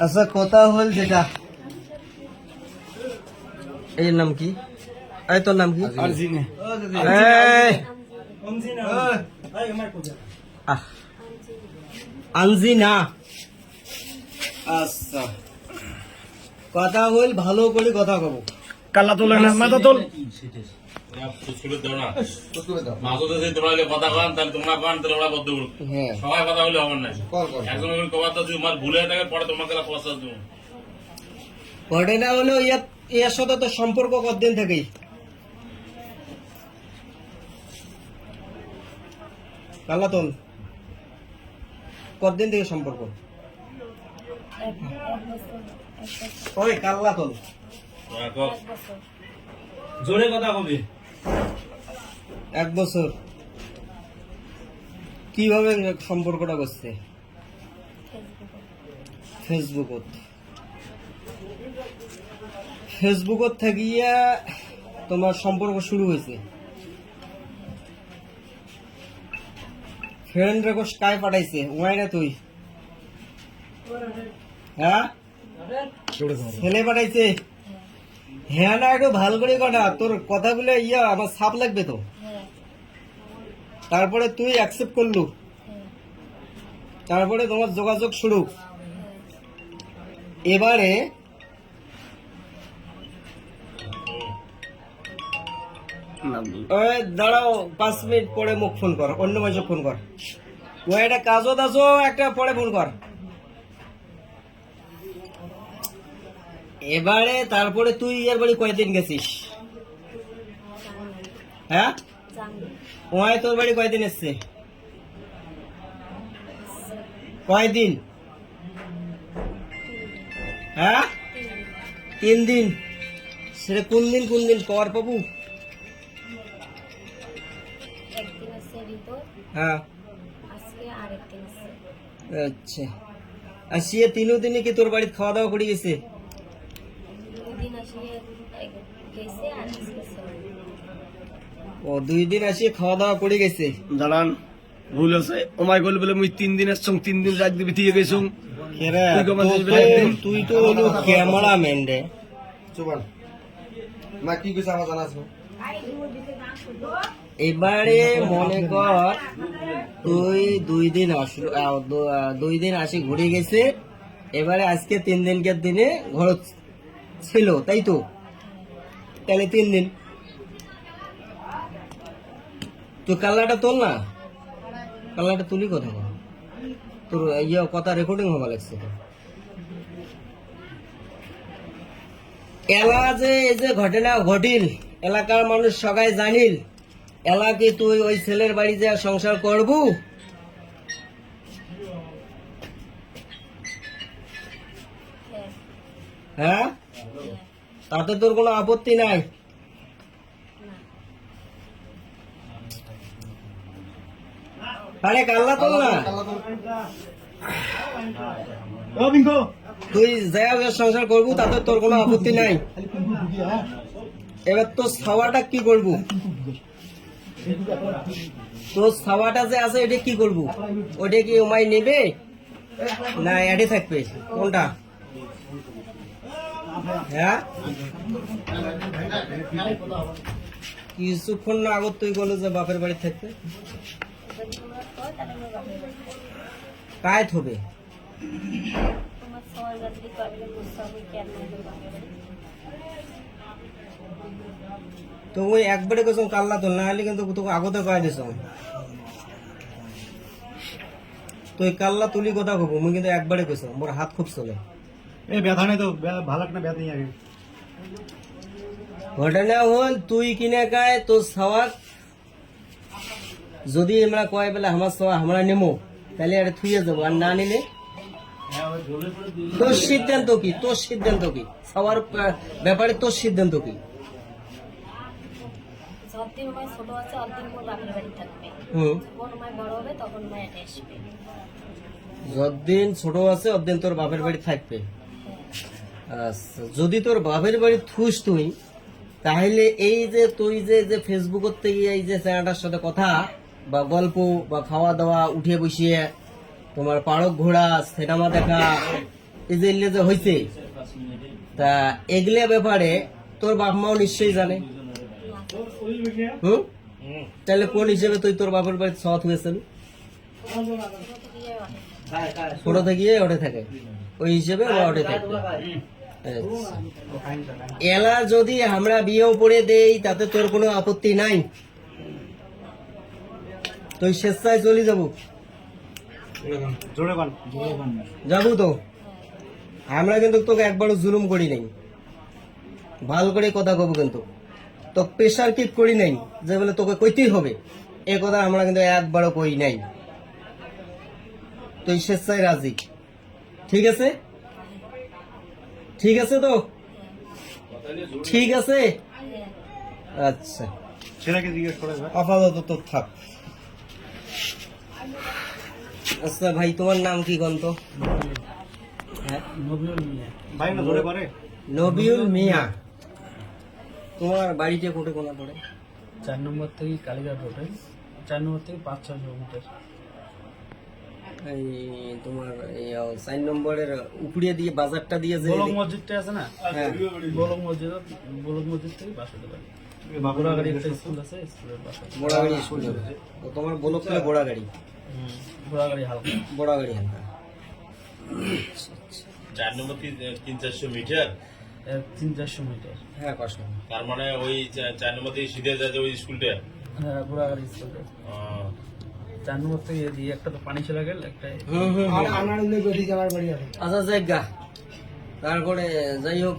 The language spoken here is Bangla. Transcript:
আচ্ছা কথা হল যেটা, এর নাম কি? এই তোর নাম কি? এই, আহ, আনজিনা। আচ্ছা কথা হল, ভালো করে কথা কব। কালা তোলে না, মাথা তোল। হ্যাঁ সবাই কথা বলে হবে না, একজন কথা তোমার ভুলে থাকে পরে তোমাকে পয়সা দেবো। ঘটনা হলো এর সাথে তো সম্পর্ক কতদিন থেকেই? কালাতন কতদিন থেকে সম্পর্ক? ওই কালাতন জোরে কথা কবি। 1 বছর। কিভাবে সম্পর্কটা করছে? ফেসবুকত। ফেসবুকত থাকিয়া তোমার সম্পর্ক শুরু হয়েছে। ফ্রেন্ড রিকোয়েস্ট কায় পাঠাইছে? ওয়াই না তুই? হ্যাঁ ছেলে পাঠাইছে? হ্যাঁ না, একটু ভাল করে কথা, তোর কথাগুলো আমার ছাপ লাগবে তো। তারপরে তুই অ্যাকসেপ্ট করলু, তারপরে তোমার যোগাযোগ শুরু। এবারে ওই দাঁড়াও, 5 মিনিট পরে মুখ ফোন কর, অন্য মানুষ ফোন কর। ও একটা কাজত আছো, একটা পরে ফোন কর। এবারে তারপরে তুই এর বাড়ি কয়দিন গেছিস? হ্যাঁ ওই তোর বাড়ি কয়দিন এসছে? কয়দিন? হ্যাঁ 3 দিন। সেটা কোন দিন কোন দিন কর পাবু? হ্যাঁ আচ্ছা। আর সে 3 দিনে কি তোর বাড়িতে খাওয়া দাওয়া করে গেছে? ও 2 দিন আসিয়ে খাওয়া দাওয়া করে গেছে। দাঁড়ান, ভুল আছে। ওমাই গল বলে মুই 3 দিন আসছং, 3 দিন রাত দিবি দিয়ে গেছং। তুই তো হলো ক্যামেরাম্যান রে। চুবান মা কি কইছে আমার জানা আছে? এবারে মনে কর তুই 2 দিন আসলো, 2 দিন আসি ঘুরে গেছে। এবারে আজকে 3 দিনকার দিনে ঘর ছিল, তাই তো? তাহলে 3 দিন। তুই কাল্লাটা তোল না, কাল্লাটা তুলি কথা বল। তোর কথা রেকর্ডিং হওয়া লাগছে তো। এলা যে এই যে ঘটনা ঘটিল, এলাকার মানুষ সবাই জানিল, এলা কি তুই ওই ছেলের বাড়ি যে সংসার করবু? হ্যাঁ তাতে তোর কোনো আপত্তি নাই? আরে কাল্লা তোল না, তুই যা সংসার করবু তাতে তোর কোনো আপত্তি নাই। এবার তোর ছাওয়াটা কি করবু? তোর ছাওয়াটা যে আছে এটা কি করবু? ওটা কি ওমাই নেবে না এডে থাকবে? কোনটা? হ্যাঁ কিছুক্ষণ না আগত তুই বলো যে বাপের বাড়ি থাকবে। কায় থবে? তো ওই একবারে কেছ কাল্লা তো না হলে কিন্তু তোকে আগতে কয়ে দিস। তুই কাল্লা তুলি কথা কব, মুই কিন্তু একবারে কেছ, মোর হাত খুব চলে। এই ব্যথা নেই তো, ভালো একটা ব্যথা নেই আগে। ঘটনা হল তুই কিনে গায়ে তোর ছাওয়াক যদি আমরা কয় বেলা আমার ছাওয়া আমরা নেমো, তাহলে আরে থুয়ে যাবো। আর না নিলে তোর সিদ্ধান্ত কি? তোর সিদ্ধান্ত কি? ছাওয়ার ব্যাপারে তোর সিদ্ধান্ত কি? যতদিন ছোট আছে অতদিন তোর বাপের বাড়ি থাকবে। আচ্ছা যদি তোর বাপের বাড়ি থুস তুই, তাহলে এই যে তুই যে ফেসবুকের থেকে এই যে চ্যানেলটার সাথে কথা বা গল্প বা খাওয়া দাওয়া উঠে বসিয়ে তোমার পাড়ক ঘোড়া, সিনেমা দেখা, এই যে এগুলো যে হয়েছে, তা এগুলো ব্যাপারে তোর বাপ মাও নিশ্চয়ই জানে। হুম, তাহলে কোন হিসেবে তুই তোর বাপের বাড়ি সৎ হয়েছিল? ছোট থেকে ওঠে থাকে, ওই হিসেবে ওরা ওঠে থাকে। এলা যদি আমরা বিয়েও পড়ে দেই তাতে তোর কোনো আপত্তি নাই, তুই স্বেচ্ছায় চলে যাবো। যাবো তো, আমরা কিন্তু তোকে একবারও জুলুম করি নাই, ভালো করে কথা কব, কিন্তু তো প্রেশার কিক করি নাই যে বলে তোকে কইতেই হবে, এ কথা আমরা কিন্তু একবারও কই নাই। তুই স্বেচ্ছায় রাজি, ঠিক আছে? ঠিক আছে তো, ঠিক আছে, আচ্ছা আপাতত তো থাক। আচ্ছা ভাই, তোমার নাম কি গন্ত? হ্যাঁ, নবিউল মিয়া। তোমার বাড়িতে কোটে কোনা পড়ে? 4 নম্বর থেকে কালীঘাট রোডে, 4 নম্বর থেকে 5-6 কিলোমিটার। এই তোমার 4 নম্বরের উপরে দিয়ে বাজারটা দিয়ে যে বলক মসজিদটা আছে না, হ্যাঁ, বলক মসজিদ থেকে পাশে দেবেন। ঘোড়াগাড়ি একটা স্কুল আছে, স্কুলের পাশে। বড়াগাড়ি স্কুল। তোমার বলক করে বড়াগাড়ি, ঘোড়াগাড়ি হালকা। বড়াগাড়ি হালকা। 4 নম্বর 300-400 মিটার, 300-400 মিটার। হ্যাঁ, কষ্ট। তার মানে ওই 4 নম্বর থেকে সিধে যাচ্ছে ওই স্কুলটা। হ্যাঁ, ঘোড়াগাড়ি স্কুলটা। আহ, 4 নম্বর থেকে এদিকে একটা তো পানি চলে গেল, একটা আচ্ছা জায়গা, তারপরে যাই হোক